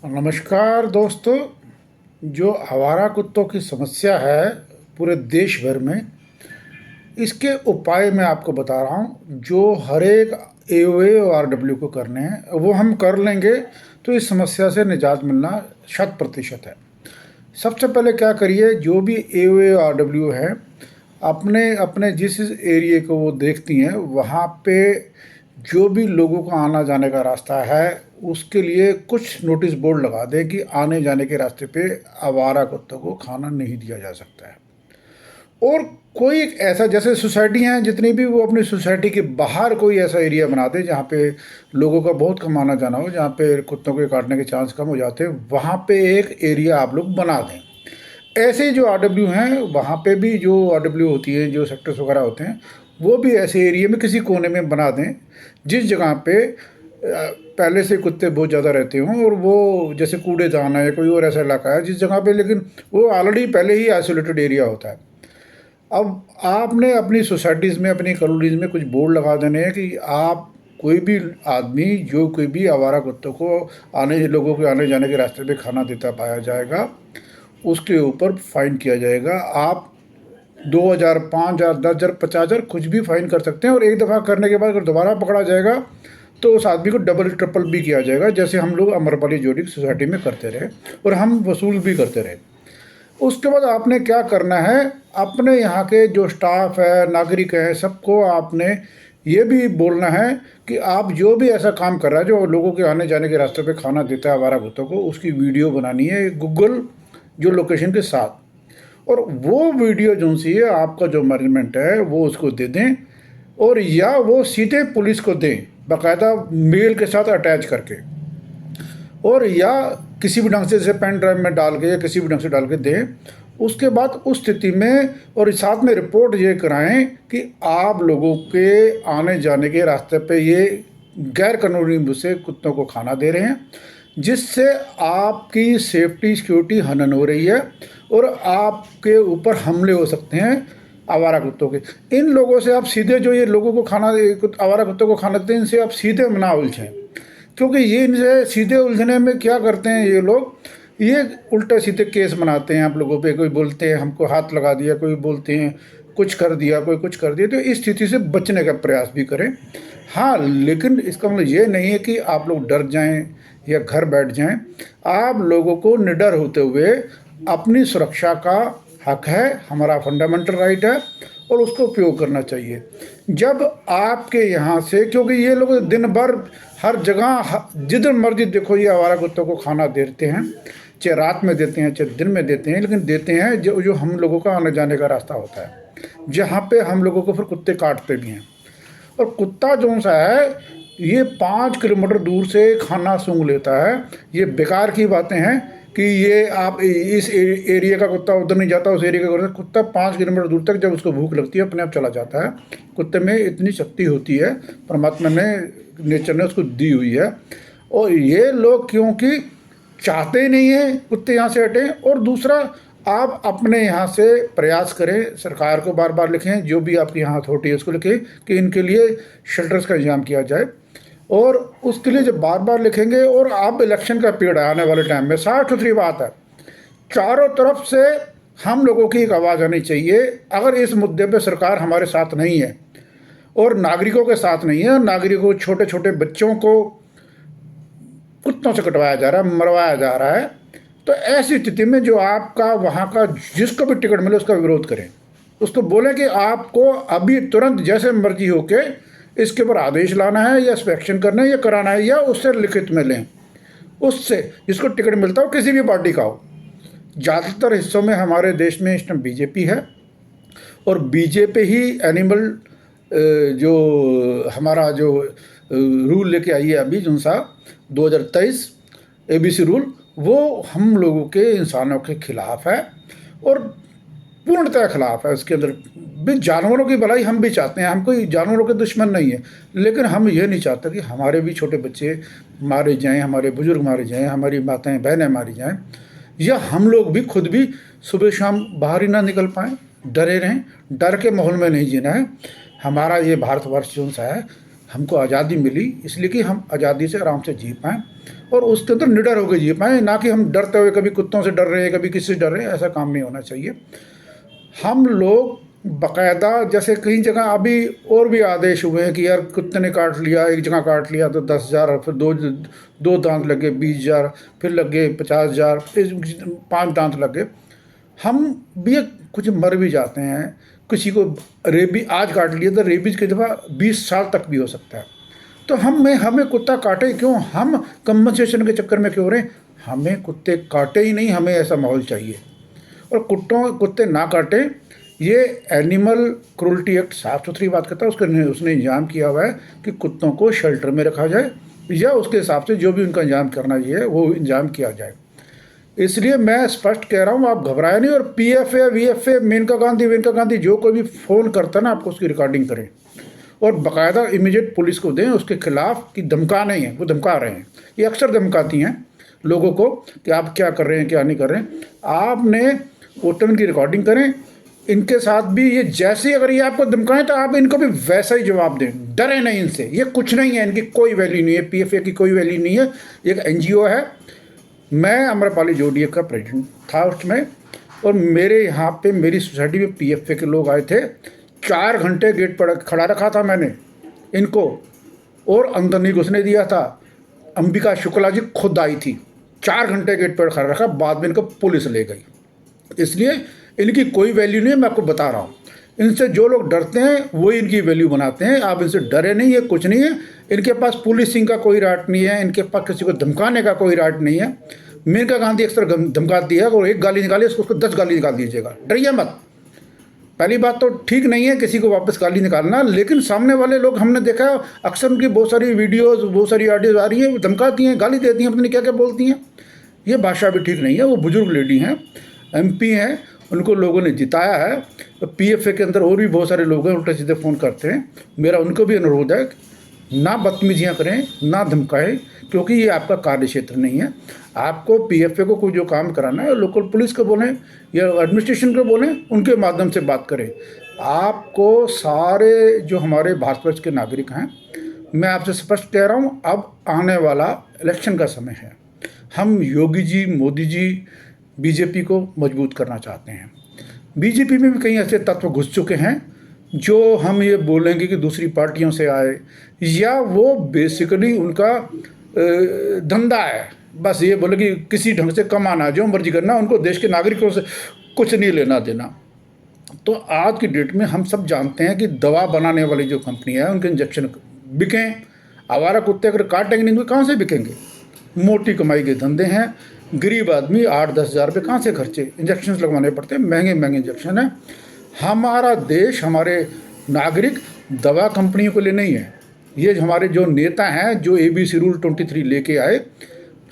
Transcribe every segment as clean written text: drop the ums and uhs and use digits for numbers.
नमस्कार दोस्तों। जो आवारा कुत्तों की समस्या है पूरे देश भर में, इसके उपाय मैं आपको बता रहा हूँ जो हर एक एओए और आरडब्ल्यू को करने हैं। वो हम कर लेंगे तो इस समस्या से निजात मिलना 100% है। सबसे पहले क्या करिए, जो भी एओए और आरडब्ल्यू है अपने अपने जिस एरिए को वो देखती हैं वहाँ पे जो भी लोगों का आना जाने का रास्ता है उसके लिए कुछ नोटिस बोर्ड लगा दें कि आने जाने के रास्ते पे आवारा कुत्तों को खाना नहीं दिया जा सकता है। और कोई एक ऐसा, जैसे सोसाइटी हैं जितनी भी, वो अपनी सोसाइटी के बाहर कोई ऐसा एरिया बना दें जहाँ पे लोगों का बहुत कम आना जाना हो, जहाँ पे कुत्तों के काटने के चांस कम हो जाते हैं, वहाँ पे एक एरिया आप लोग बना दें। ऐसे जो आरडब्ल्यू हैं वहाँ पे भी जो आरडब्ल्यू होती है, जो सेक्टर्स वगैरह होते हैं, वो भी ऐसे एरिया में किसी कोने में बना दें जिस जगह पे पहले से कुत्ते बहुत ज़्यादा रहते हों, और वो जैसे कूड़ेदान है या कोई और ऐसा इलाका है जिस जगह पे, लेकिन वो ऑलरेडी पहले ही आइसोलेटेड एरिया होता है। अब आपने अपनी सोसाइटीज़ में, अपनी कॉलोनीज़ में कुछ बोर्ड लगा देने हैं कि आप कोई भी आदमी जो कोई भी आवारा कुत्तों को लोगों के आने जाने के रास्ते पे खाना देता पाया जाएगा उसके ऊपर फाइन किया जाएगा। आप 2,000, 5,000, 10,000, 50,000 कुछ भी फाइन कर सकते हैं, और एक दफ़ा करने के बाद अगर दोबारा पकड़ा जाएगा तो उस आदमी को डबल ट्रिपल भी किया जाएगा, जैसे हम लोग अमरपाली जोड़ी सोसाइटी में करते रहे और हम वसूल भी करते रहे। उसके बाद आपने क्या करना है, अपने यहाँ के जो स्टाफ है, नागरिक है, सबको आपने ये भी बोलना है कि आप जो भी ऐसा काम कर रहा है जो लोगों के आने जाने के रास्ते पे खाना देता है आवारा कुत्तों को, उसकी वीडियो बनानी है गूगल जो लोकेशन के साथ, और वो वीडियो जो सी है आपका जो मैनेजमेंट है वो उसको दे दें, और या वो सीधे पुलिस को दें बाकायदा मेल के साथ अटैच करके, और या किसी भी ढंग से जैसे पेन ड्राइव में डाल के या किसी भी ढंग से डाल के दें। उसके बाद उस स्थिति में और साथ में रिपोर्ट ये कराएं कि आप लोगों के आने जाने के रास्ते पे ये गैर कानूनी रूप से कुत्तों को खाना दे रहे हैं, जिससे आपकी सेफ्टी सिक्योरिटी हनन हो रही है और आपके ऊपर हमले हो सकते हैं आवारा कुत्तों के। इन लोगों से आप सीधे, जो ये लोगों को खाना, आवारा कुत्तों को खाना देते हैं, इनसे आप सीधे ना उलझें, क्योंकि ये इनसे सीधे उलझने में क्या करते हैं ये लोग, ये उल्टे सीधे केस बनाते हैं आप लोगों पे। कोई बोलते हैं हमको हाथ लगा दिया, कोई बोलते हैं कुछ कर दिया, कोई कुछ कर दिया। तो इस स्थिति से बचने का प्रयास भी करें। हाँ, लेकिन इसका मतलब ये नहीं है कि आप लोग डर जाएं या घर बैठ जाएं। आप लोगों को निडर होते हुए अपनी सुरक्षा का हक है, हमारा फंडामेंटल राइट है, और उसको उपयोग करना चाहिए। जब आपके यहाँ से, क्योंकि ये लोग दिन भर हर जगह जिधर मर्जी देखो ये आवारा कुत्तों को खाना देते हैं, चाहे रात में देते हैं चाहे दिन में देते हैं, लेकिन देते हैं जो हम लोगों का आने जाने का रास्ता होता है, जहाँ पे हम लोगों को फिर कुत्ते काटते भी हैं। और कुत्ता जो सा है ये 5 किलोमीटर दूर से खाना सूंघ लेता है। ये बेकार की बातें हैं कि ये आप इस एरिया का कुत्ता उधर नहीं जाता, उस एरिया का कुत्ता 5 किलोमीटर दूर तक जब उसको भूख लगती है अपने आप चला जाता है। कुत्ते में इतनी शक्ति होती है, परमात्मा ने, नेचर ने उसको दी हुई है। और ये लोग क्योंकि चाहते ही नहीं है कुत्ते यहाँ से हटें। और दूसरा, आप अपने यहाँ से प्रयास करें, सरकार को बार बार लिखें, जो भी आपके यहाँ अथॉरिटी है उसको लिखें कि इनके लिए शेल्टर्स का इंतजाम किया जाए। और उसके लिए जब बार बार लिखेंगे, और आप इलेक्शन का पीरियड आने वाले टाइम में, साफ सुथरी बात है, चारों तरफ से हम लोगों की एक आवाज़ आनी चाहिए। अगर इस मुद्दे पे सरकार हमारे साथ नहीं है और नागरिकों के साथ नहीं है, नागरिकों, छोटे छोटे बच्चों को कुत्तों से कटवाया जा रहा है, मरवाया जा रहा है, तो ऐसी स्थिति में जो आपका वहाँ का जिसको भी टिकट मिले उसका विरोध करें। उसको बोलें कि आपको अभी तुरंत जैसे मर्जी होके इसके ऊपर आदेश लाना है या इंस्पेक्शन करना है या कराना है, या उससे लिखित में लें, उससे जिसको टिकट मिलता हो, किसी भी पार्टी का हो। ज़्यादातर हिस्सों में हमारे देश में इस टाइम बीजेपी है, और बीजेपी ही एनिमल जो हमारा जो रूल लेके आई है अभी जो सा 2023 एबीसी रूल, वो हम लोगों के इंसानों के खिलाफ है और पूर्णतः खिलाफ है। उसके अंदर भी जानवरों की भलाई हम भी चाहते हैं, हम कोई जानवरों के दुश्मन नहीं है, लेकिन हम ये नहीं चाहते कि हमारे भी छोटे बच्चे मारे जाएं, हमारे बुजुर्ग मारे जाएं, हमारी माताएं बहनें मारी जाएं, या हम लोग भी खुद भी सुबह शाम बाहर ही ना निकल पाएँ, डरे रहें। डर के माहौल में नहीं जीना है। हमारा ये भारतवर्ष जो सा है, हमको आज़ादी मिली इसलिए कि हम आज़ादी से आराम से जी पाएँ, और उसके अंदर निडर होकर जी पाएँ, ना कि हम डरते हुए कभी कुत्तों से डर रहे हैं, कभी किसी से डर रहे हैं, ऐसा काम नहीं होना चाहिए। हम लोग बाकायदा, जैसे कई जगह अभी और भी आदेश हुए हैं कि यार कुत्ते ने काट लिया, एक जगह काट लिया तो 10,000, फिर दो दांत लग गए 20,000, फिर लग गए 50,000, फिर 5 दांत लग गए। हम भी कुछ मर भी जाते हैं, किसी को रेबी आज काट लिया तो रेबीज की दफ़ा 20 साल तक भी हो सकता है। तो हमें कुत्ता काटे क्यों, हम कंपनसेशन के चक्कर में क्यों रहें? हमें कुत्ते काटे ही नहीं, हमें ऐसा माहौल चाहिए। और कुत्ते ना काटें, ये एनिमल क्रूल्टी एक्ट साफ सुथरी बात करता है। उसने इंतजाम किया हुआ है कि कुत्तों को शेल्टर में रखा जाए या उसके हिसाब से जो भी उनका इंतजाम करना चाहिए वो इंतजाम किया जाए। इसलिए मैं स्पष्ट कह रहा हूँ, आप घबराए नहीं। और PFA VFA मेनका गांधी जो कोई भी फ़ोन करता है ना, आपको उसकी रिकॉर्डिंग करें और बाकायदा इमीडिएट पुलिस को दें उसके खिलाफ कि धमका नहीं है, वो धमका रहे हैं। ये अक्सर धमकाती हैं लोगों को कि आप क्या कर रहे हैं, क्या नहीं कर रहे हैं। आपने वोटन की रिकॉर्डिंग करें, इनके साथ भी ये जैसे अगर ये आपको धमकाएं तो आप इनको भी वैसा ही जवाब दें, डरे नहीं इनसे। ये कुछ नहीं है, इनकी कोई वैल्यू नहीं है, PFA की कोई वैल्यू नहीं है। एक NGO है, मैं अम्रपाली जोड़िया का प्रेसिडेंट था उसमें, और मेरे यहाँ पे मेरी सोसाइटी में PFA के लोग आए थे। 4 घंटे गेट पर खड़ा रखा था मैंने इनको, और अंदर नहीं घुसने दिया था। अंबिका शुक्ला जी खुद आई थी, 4 घंटे गेट पर खड़ा रखा, बाद में इनको पुलिस ले गई। इसलिए इनकी कोई वैल्यू नहीं है, मैं आपको बता रहा हूँ। इनसे जो लोग डरते हैं वही इनकी वैल्यू बनाते हैं। आप इनसे डरे नहीं, ये कुछ नहीं है। इनके पास पुलिसिंग का कोई राइट नहीं है, इनके पास किसी को धमकाने का कोई राइट नहीं है। मेनका गांधी अक्सर धमकाती है, और एक गाली निकाली उसको 10 गाली निकाल दीजिएगा, डरिए मत। पहली बात तो ठीक नहीं है किसी को वापस गाली निकालना, लेकिन सामने वाले लोग हमने देखा अक्सर उनकी बहुत सारी वीडियोज़, बहुत सारी ऑडियोज आ रही है, धमकाती हैं, गाली देती हैं, पता नहीं क्या क्या बोलती हैं। ये भाषा भी ठीक नहीं है। वो बुजुर्ग लेडी हैं, MP हैं, उनको लोगों ने जिताया है। तो PFA के अंदर और भी बहुत सारे लोग हैं, उल्टे सीधे फ़ोन करते हैं। मेरा उनको भी अनुरोध है, ना बदतमीजियाँ करें, ना धमकाएं, क्योंकि ये आपका कार्य क्षेत्र नहीं है। आपको PFA को कोई जो काम कराना है, लोकल पुलिस को बोलें या एडमिनिस्ट्रेशन को बोलें, उनके माध्यम से बात करें। आपको सारे जो हमारे भारतवर्ष के नागरिक हैं, मैं आपसे स्पष्ट कह रहा हूँ, अब आने वाला इलेक्शन का समय है। हम योगी जी, मोदी जी, BJP को मजबूत करना चाहते हैं। BJP में भी कई ऐसे तत्व घुस चुके हैं जो हम ये बोलेंगे कि दूसरी पार्टियों से आए, या वो बेसिकली उनका धंधा है, बस ये बोले कि किसी ढंग से कमाना, जो मर्जी करना, उनको देश के नागरिकों से कुछ नहीं लेना देना। तो आज की डेट में हम सब जानते हैं कि दवा बनाने वाली जो कंपनी है, उनके इंजेक्शन बिकें। आवारा कुत्ते अगर काटेंगे नहीं तो कहाँ से बिकेंगे? मोटी कमाई के धंधे हैं। गरीब आदमी 8-10 हज़ार रुपये कहाँ से खर्चे? इंजेक्शन लगवाने पड़ते हैं, महंगे महंगे इंजेक्शन हैं। हमारा देश, हमारे नागरिक दवा कंपनियों के लिए नहीं है। ये हमारे जो नेता हैं, जो ABC रूल 23 लेके आए,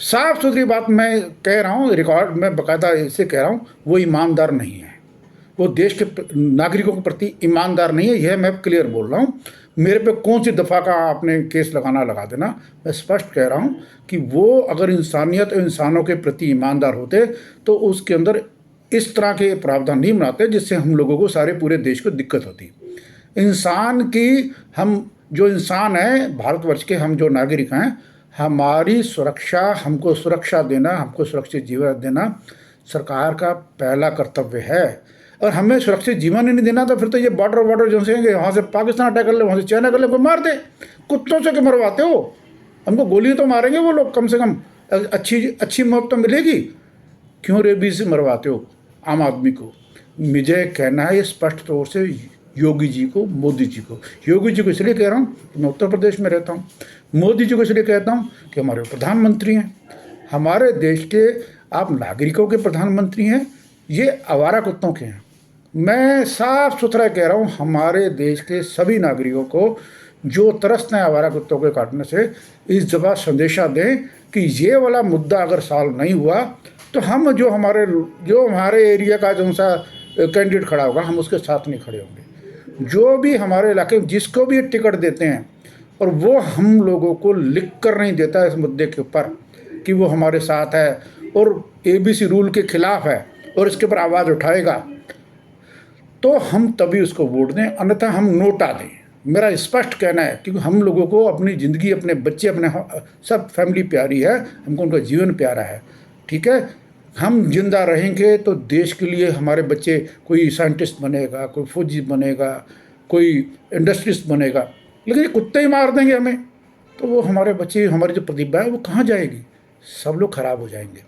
साफ सुथरी बात मैं कह रहा हूँ, रिकॉर्ड में बाकायदा इसे कह रहा हूँ, वो ईमानदार नहीं है। वो देश के नागरिकों के प्रति ईमानदार नहीं है, यह मैं क्लियर बोल रहा हूँ। मेरे पे कौन सी दफ़ा का आपने केस लगाना लगा देना, मैं स्पष्ट कह रहा हूँ कि वो अगर इंसानियत और इंसानों के प्रति ईमानदार होते तो उसके अंदर इस तरह के प्रावधान नहीं बनाते जिससे हम लोगों को, सारे पूरे देश को दिक्कत होती। इंसान की, हम जो इंसान हैं भारतवर्ष के, हम जो नागरिक हैं, हमारी सुरक्षा, हमको सुरक्षा देना, हमको सुरक्षित जीवन देना सरकार का पहला कर्तव्य है। और हमें सुरक्षित जीवन ही नहीं देना तो फिर तो ये बॉर्डर जो से वहाँ से पाकिस्तान अटैक कर ले, वहाँ से चाइना कर ले, को मार दे। कुत्तों से क्यों मरवाते हो? हमको गोली तो मारेंगे वो लोग, कम से कम अच्छी मौत तो मिलेगी। क्यों रेबीज से मरवाते हो आम आदमी को? मुझे कहना है ये स्पष्ट तौर से योगी जी को, मोदी जी को। योगी जी को इसलिए कह रहा हूँ कि मैं उत्तर प्रदेश में रहता हूँ। मोदी जी को इसलिए कहता हूँ कि हमारे प्रधानमंत्री हैं, हमारे देश के आप नागरिकों के प्रधानमंत्री हैं, ये आवारा कुत्तों के हैं। मैं साफ सुथरा कह रहा हूँ, हमारे देश के सभी नागरिकों को जो तरसते हैं आवारा कुत्तों के काटने से, इस दफ़ा संदेशा दें कि ये वाला मुद्दा अगर सॉल्व नहीं हुआ तो हम जो हमारे एरिया का जो सा कैंडिडेट खड़ा होगा, हम उसके साथ नहीं खड़े होंगे। जो भी हमारे इलाके में जिसको भी टिकट देते हैं और वो हम लोगों को लिख कर नहीं देता इस मुद्दे के ऊपर कि वो हमारे साथ है और ABC रूल के खिलाफ है और इसके ऊपर आवाज़ उठाएगा, तो हम तभी उसको वोट दें, अन्यथा हम नोटा दें। मेरा स्पष्ट कहना है, क्योंकि हम लोगों को अपनी ज़िंदगी, अपने बच्चे, अपने सब फैमिली प्यारी है, हमको उनका जीवन प्यारा है, ठीक है। हम जिंदा रहेंगे तो देश के लिए हमारे बच्चे, कोई साइंटिस्ट बनेगा, कोई फौजी बनेगा, कोई इंडस्ट्रिस्ट बनेगा, लेकिन ये कुत्ते ही मार देंगे हमें, तो वो हमारे बच्चे, हमारी जो प्रतिभा है वो कहाँ जाएगी? सब लोग खराब हो जाएंगे।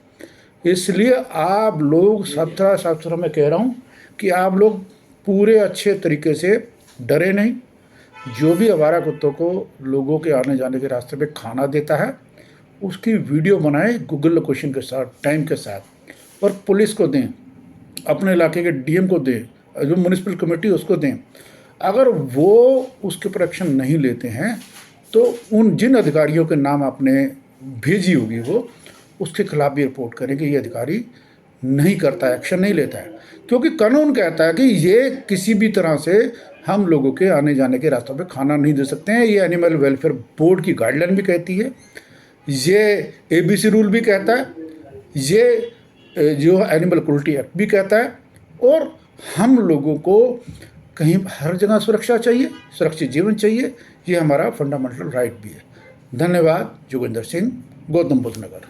इसलिए आप लोग साफ साफ मैं कह रहा हूँ कि आप लोग पूरे अच्छे तरीके से डरे नहीं। जो भी आवारा कुत्तों को लोगों के आने जाने के रास्ते पे खाना देता है, उसकी वीडियो बनाएं गूगल लोकेशन के साथ, टाइम के साथ, और पुलिस को दें, अपने इलाके के डीएम को दें, जो म्यूनिसिपल कमेटी उसको दें। अगर वो उसके ऊपर एक्शन नहीं लेते हैं तो उन जिन अधिकारियों के नाम आपने भेजी होगी वो उसके खिलाफ भी रिपोर्ट करेंगे। ये अधिकारी नहीं करता, एक्शन नहीं लेता है, क्योंकि कानून कहता है कि ये किसी भी तरह से हम लोगों के आने जाने के रास्तों पे खाना नहीं दे सकते हैं। ये एनिमल वेलफेयर बोर्ड की गाइडलाइन भी कहती है, ये एबीसी रूल भी कहता है, ये जो एनिमल क्रूल्टी एक्ट भी कहता है। और हम लोगों को कहीं हर जगह सुरक्षा चाहिए, सुरक्षित जीवन चाहिए, ये हमारा फंडामेंटल राइट भी है। धन्यवाद। जोगिंदर सिंह, गौतम बुद्ध नगर।